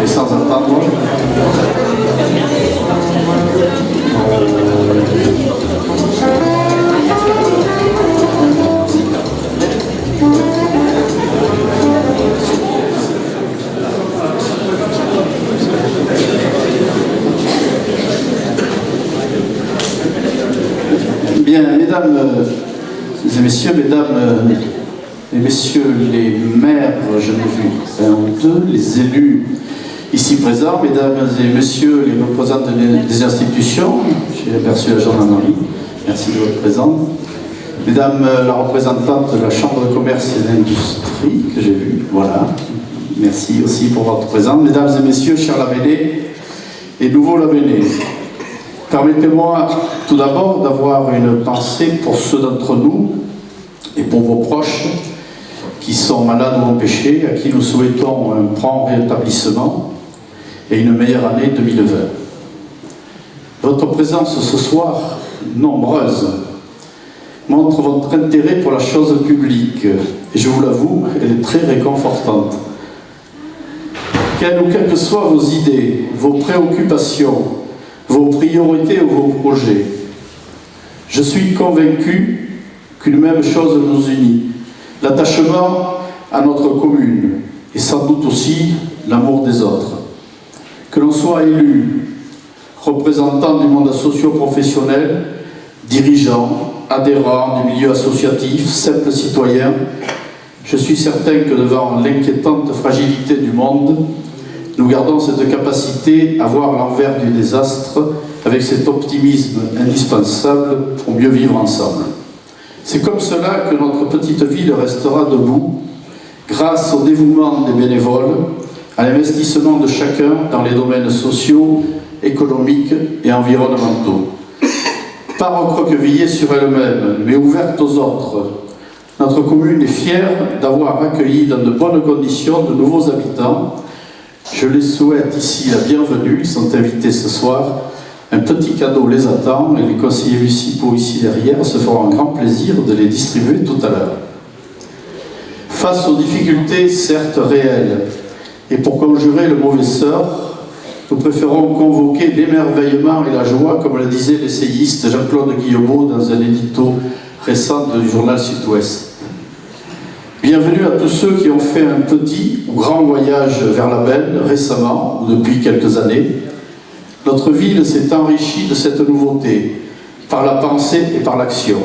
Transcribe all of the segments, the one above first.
Et sans attendre. Bien, mesdames et messieurs, mesdames et messieurs les maires, je n'ai vu un ou deux, les élus ici présents, mesdames et messieurs les représentants des institutions, j'ai aperçu la gendarmerie, merci de votre présence, mesdames la représentante de la Chambre de commerce et d'industrie, que j'ai vue, voilà, merci aussi pour votre présence, mesdames et messieurs, chers Labénais et nouveaux Labénais. Permettez-moi tout d'abord d'avoir une pensée pour ceux d'entre nous et pour vos proches qui sont malades ou empêchés, à qui nous souhaitons un prompt rétablissement et une meilleure année 2020. Votre présence ce soir, nombreuse, montre votre intérêt pour la chose publique et je vous l'avoue, elle est très réconfortante. Quelles que soient vos idées, vos préoccupations, vos priorités ou vos projets, je suis convaincu qu'une même chose nous unit, l'attachement à notre commune et sans doute aussi l'amour des autres. Que l'on soit élu, représentant du monde socio-professionnel, dirigeant, adhérent du milieu associatif, simple citoyen, je suis certain que devant l'inquiétante fragilité du monde, nous gardons cette capacité à voir l'envers du désastre avec cet optimisme indispensable pour mieux vivre ensemble. C'est comme cela que notre petite ville restera debout, grâce au dévouement des bénévoles, à l'investissement de chacun dans les domaines sociaux, économiques et environnementaux. Pas recroquevillée sur elle-même, mais ouverte aux autres. Notre commune est fière d'avoir accueilli dans de bonnes conditions de nouveaux habitants. Je les souhaite ici la bienvenue, ils sont invités ce soir. Un petit cadeau les attend et les conseillers municipaux ici derrière se feront un grand plaisir de les distribuer tout à l'heure. Face aux difficultés certes réelles, et pour conjurer le mauvais sort, nous préférons convoquer l'émerveillement et la joie, comme le disait l'essayiste Jean-Claude Guillebaud dans un édito récent du journal Sud-Ouest. Bienvenue à tous ceux qui ont fait un petit ou grand voyage vers la Benne récemment ou depuis quelques années. Notre ville s'est enrichie de cette nouveauté, par la pensée et par l'action.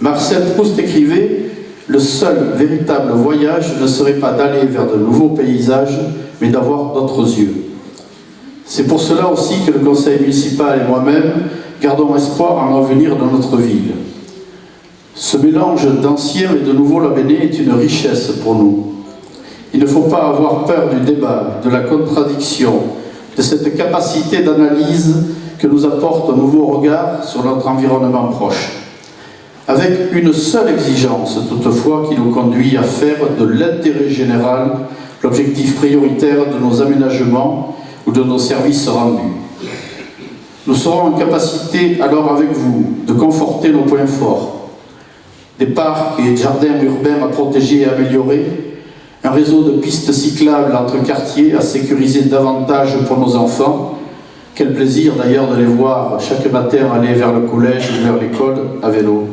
Marcel Proust écrivait « Le seul véritable voyage ne serait pas d'aller vers de nouveaux paysages, mais d'avoir d'autres yeux. » C'est pour cela aussi que le conseil municipal et moi-même gardons espoir en l'avenir de notre ville. Ce mélange d'anciens et de nouveaux Labénais est une richesse pour nous. Il ne faut pas avoir peur du débat, de la contradiction, de cette capacité d'analyse que nous apporte un nouveau regard sur notre environnement proche. Avec une seule exigence, toutefois, qui nous conduit à faire de l'intérêt général l'objectif prioritaire de nos aménagements ou de nos services rendus. Nous serons en capacité, alors avec vous, de conforter nos points forts. Des parcs et jardins urbains à protéger et améliorer, un réseau de pistes cyclables entre quartiers à sécuriser davantage pour nos enfants. Quel plaisir d'ailleurs de les voir chaque matin aller vers le collège ou vers l'école à vélo.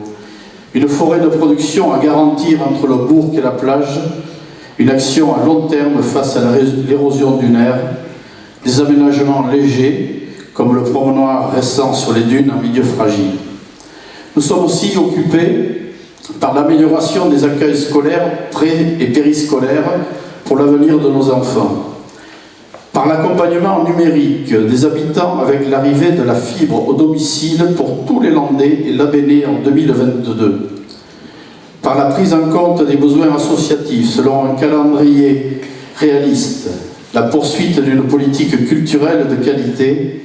Une forêt de production à garantir entre le bourg et la plage, une action à long terme face à l'érosion dunaire, des aménagements légers comme le promenoir récent sur les dunes en milieu fragile. Nous sommes aussi occupés par l'amélioration des accueils scolaires, pré- et périscolaires pour l'avenir de nos enfants, par l'accompagnement numérique des habitants avec l'arrivée de la fibre au domicile pour tous les Landais et Labénais en 2022, par la prise en compte des besoins associatifs selon un calendrier réaliste, la poursuite d'une politique culturelle de qualité,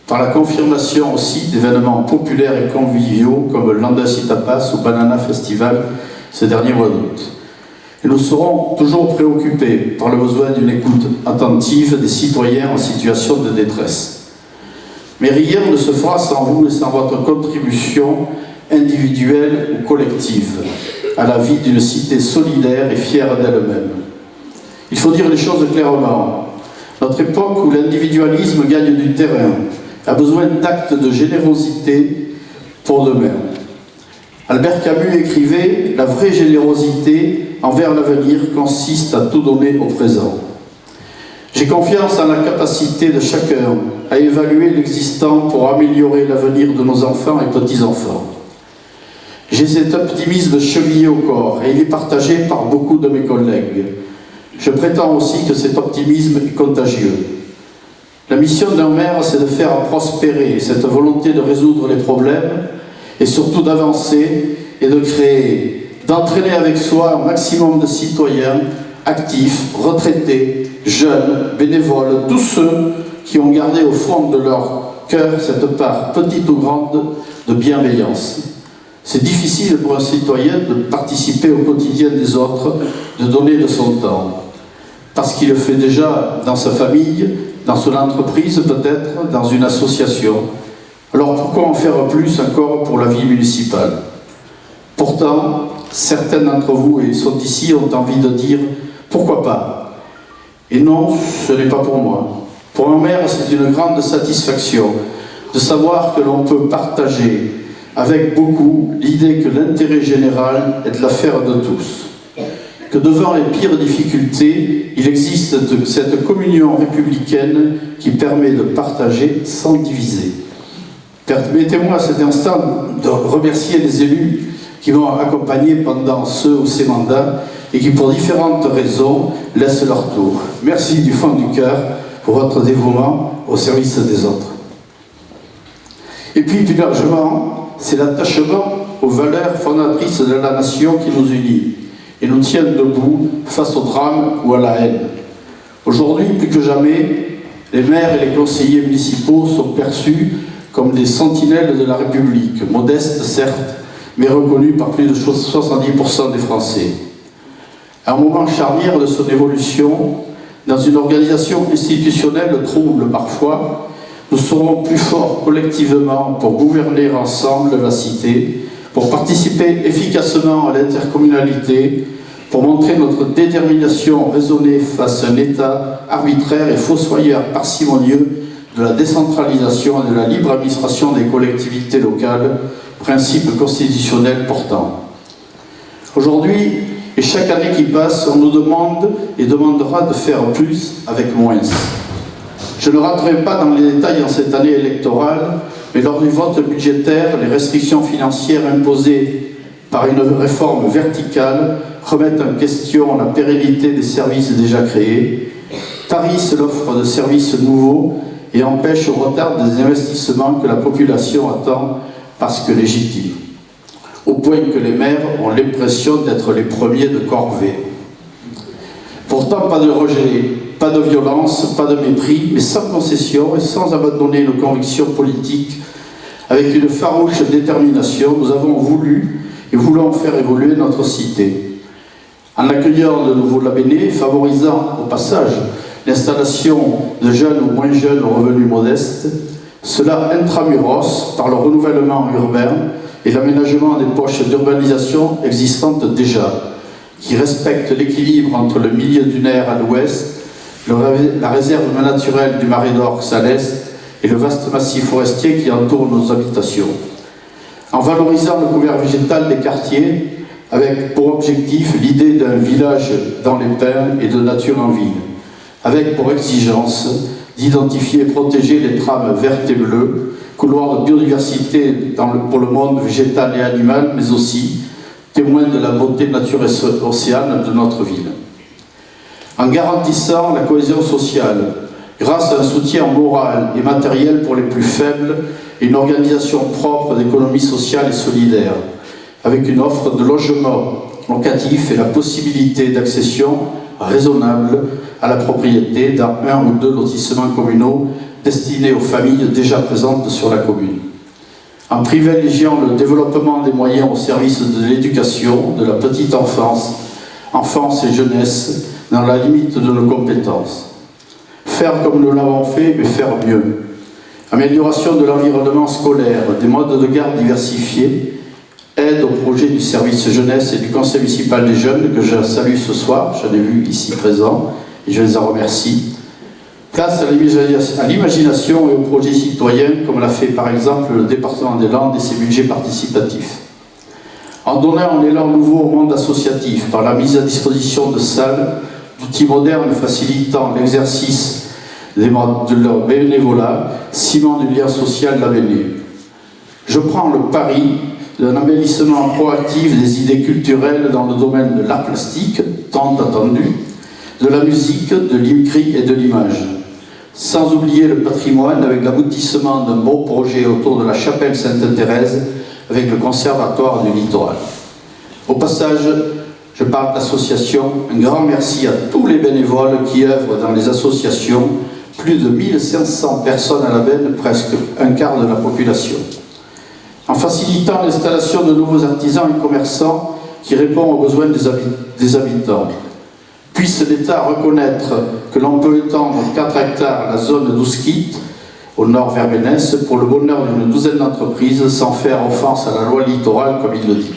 par la confirmation aussi d'événements populaires et conviviaux comme Landas Tapas ou Banana Festival ce dernier mois d'août. Et nous serons toujours préoccupés par le besoin d'une écoute attentive des citoyens en situation de détresse. Mais rien ne se fera sans vous et sans votre contribution individuelle ou collective à la vie d'une cité solidaire et fière d'elle-même. Il faut dire les choses clairement. Notre époque où l'individualisme gagne du terrain a besoin d'actes de générosité pour demain. Albert Camus écrivait « La vraie générosité envers l'avenir consiste à tout donner au présent ». J'ai confiance en la capacité de chacun à évaluer l'existant pour améliorer l'avenir de nos enfants et petits-enfants. J'ai cet optimisme chevillé au corps et il est partagé par beaucoup de mes collègues. Je prétends aussi que cet optimisme est contagieux. La mission d'un maire, c'est de faire prospérer cette volonté de résoudre les problèmes et surtout d'avancer et de créer, d'entraîner avec soi un maximum de citoyens actifs, retraités, jeunes, bénévoles, tous ceux qui ont gardé au fond de leur cœur cette part, petite ou grande, de bienveillance. C'est difficile pour un citoyen de participer au quotidien des autres, de donner de son temps, parce qu'il le fait déjà dans sa famille, dans son entreprise peut-être, dans une association. Alors pourquoi en faire plus encore pour la vie municipale? Pourtant, certains d'entre vous, et ils sont ici, ont envie de dire « pourquoi pas ?» Et non, ce n'est pas pour moi. Pour un maire, c'est une grande satisfaction de savoir que l'on peut partager avec beaucoup l'idée que l'intérêt général est de l'affaire de tous. Que devant les pires difficultés, il existe cette communion républicaine qui permet de partager sans diviser. Permettez-moi à cet instant de remercier les élus qui m'ont accompagné pendant ce ou ces mandats et qui, pour différentes raisons, laissent leur tour. Merci du fond du cœur pour votre dévouement au service des autres. Et puis, plus largement, c'est l'attachement aux valeurs fondatrices de la nation qui nous unit et nous tient debout face au drame ou à la haine. Aujourd'hui, plus que jamais, les maires et les conseillers municipaux sont perçus comme des sentinelles de la République, modestes certes, mais reconnus par plus de 70% des Français. À un moment charnière de son évolution, dans une organisation institutionnelle trouble parfois, nous serons plus forts collectivement pour gouverner ensemble la cité, pour participer efficacement à l'intercommunalité, pour montrer notre détermination raisonnée face à un État arbitraire et fossoyeur parcimonieux de la décentralisation et de la libre administration des collectivités locales, principe constitutionnel portant. Aujourd'hui, et chaque année qui passe, on nous demande et demandera de faire plus avec moins. Je ne rentrerai pas dans les détails en cette année électorale, mais lors du vote budgétaire, les restrictions financières imposées par une réforme verticale remettent en question la pérennité des services déjà créés, tarissent l'offre de services nouveaux et empêchent au retard des investissements que la population attend parce que légitimes. Au point que les maires ont l'impression d'être les premiers de corvée. Pourtant, pas de rejet, pas de violence, pas de mépris, mais sans concession et sans abandonner nos convictions politiques. Avec une farouche détermination, nous avons voulu et voulons faire évoluer notre cité. En accueillant de nouveaux labénés, favorisant au passage l'installation de jeunes ou moins jeunes aux revenus modestes, cela intramuros par le renouvellement urbain et l'aménagement des poches d'urbanisation existantes déjà, qui respectent l'équilibre entre le milieu dunaire à l'ouest, la réserve naturelle du Marais d'Orx à l'est et le vaste massif forestier qui entoure nos habitations. En valorisant le couvert végétal des quartiers, avec pour objectif l'idée d'un village dans les pins et de nature en ville, avec pour exigence d'identifier et protéger les trames vertes et bleues, couloirs de biodiversité pour le monde végétal et animal, mais aussi témoins de la beauté nature et océane de notre ville. En garantissant la cohésion sociale, grâce à un soutien moral et matériel pour les plus faibles et une organisation propre d'économie sociale et solidaire, avec une offre de logement locatif et la possibilité d'accession raisonnable à la propriété dans un ou deux lotissements communaux destinés aux familles déjà présentes sur la commune. En privilégiant le développement des moyens au service de l'éducation, de la petite enfance et jeunesse, dans la limite de nos compétences. Faire comme nous l'avons fait, mais faire mieux. Amélioration de l'environnement scolaire, des modes de garde diversifiés, aide au projet du service jeunesse et du conseil municipal des jeunes, que je salue ce soir, j'en ai vu ici présent, et je les en remercie. Place à l'imagination et aux projets citoyens, comme l'a fait par exemple le département des Landes et ses budgets participatifs. En donnant un élan nouveau au monde associatif par la mise à disposition de salles, d'outils modernes facilitant l'exercice de leur bénévolat, ciment du lien social l'Avesnais. Je prends le pari d'un embellissement proactif des idées culturelles dans le domaine de l'art plastique, tant attendu, de la musique, de l'écrit et de l'image. Sans oublier le patrimoine avec l'aboutissement d'un beau projet autour de la chapelle Sainte-Thérèse avec le conservatoire du littoral. Au passage, je parle d'associations. Un grand merci à tous les bénévoles qui œuvrent dans les associations, plus de 1500 personnes à l'Avesnes, presque un quart de la population. En facilitant l'installation de nouveaux artisans et commerçants qui répondent aux besoins des habitants. Puisse l'État reconnaître que l'on peut étendre 4 hectares la zone d'Ouskit, au nord vers Bénès, pour le bonheur d'une douzaine d'entreprises, sans faire offense à la loi littorale, comme il le dit.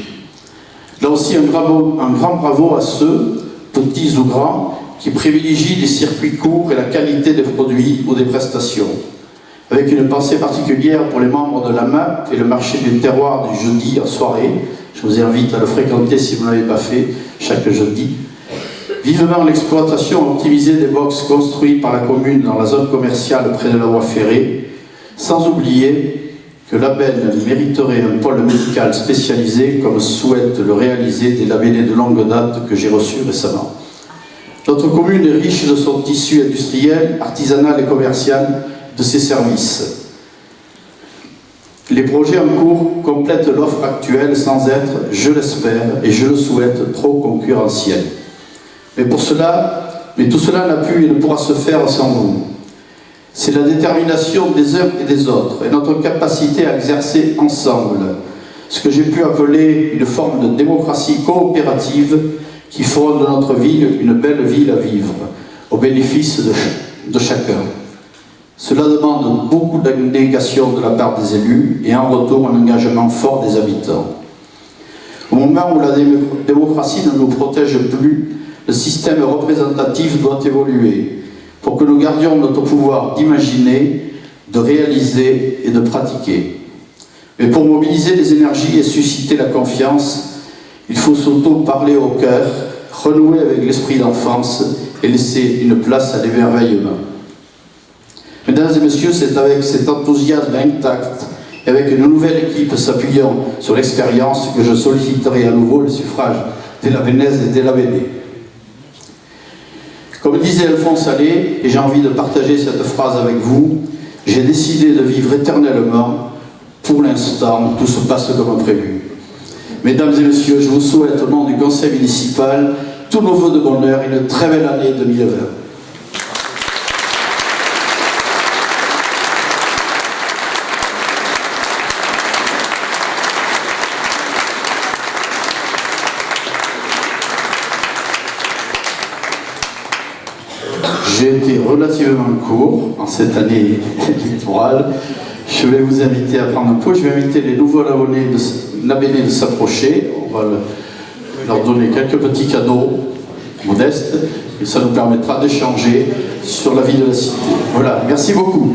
Là aussi, un grand bravo à ceux, petits ou grands, qui privilégient les circuits courts et la qualité des produits ou des prestations. Avec une pensée particulière pour les membres de la MAP et le marché du terroir du jeudi en soirée. Je vous invite à le fréquenter si vous ne l'avez pas fait, chaque jeudi. Vivement l'exploitation optimisée des box construits par la commune dans la zone commerciale près de la voie ferrée, sans oublier que l'Avesnes mériterait un pôle médical spécialisé comme souhaite le réaliser des Lavennais de longue date que j'ai reçus récemment. Notre commune est riche de son tissu industriel, artisanal et commercial, de ses services. Les projets en cours complètent l'offre actuelle sans être, je l'espère et je le souhaite, trop concurrentielle. Mais tout cela n'a pu et ne pourra se faire sans vous. C'est la détermination des uns et des autres et notre capacité à exercer ensemble ce que j'ai pu appeler une forme de démocratie coopérative qui fera de notre ville une belle ville à vivre, au bénéfice de chacun. Cela demande beaucoup d'abnégation de la part des élus et en retour un engagement fort des habitants. Au moment où la démocratie ne nous protège plus, le système représentatif doit évoluer pour que nous gardions notre pouvoir d'imaginer, de réaliser et de pratiquer. Mais pour mobiliser les énergies et susciter la confiance, il faut surtout parler au cœur, renouer avec l'esprit d'enfance et laisser une place à l'émerveillement. Mesdames et messieurs, c'est avec cet enthousiasme intact et avec une nouvelle équipe s'appuyant sur l'expérience que je solliciterai à nouveau le suffrage des Lavennaises et des Lavennais. Comme disait Alphonse Allais, et j'ai envie de partager cette phrase avec vous, j'ai décidé de vivre éternellement. Pour l'instant, tout se passe comme prévu. Mesdames et messieurs, je vous souhaite au nom du conseil municipal tous nos vœux de bonheur et une très belle année 2020. J'ai été relativement court en cette année électorale. Je vais vous inviter à prendre un peu. Je vais inviter les nouveaux Lavennais de s'approcher. On va leur donner quelques petits cadeaux modestes et ça nous permettra d'échanger sur la vie de la cité. Voilà, merci beaucoup.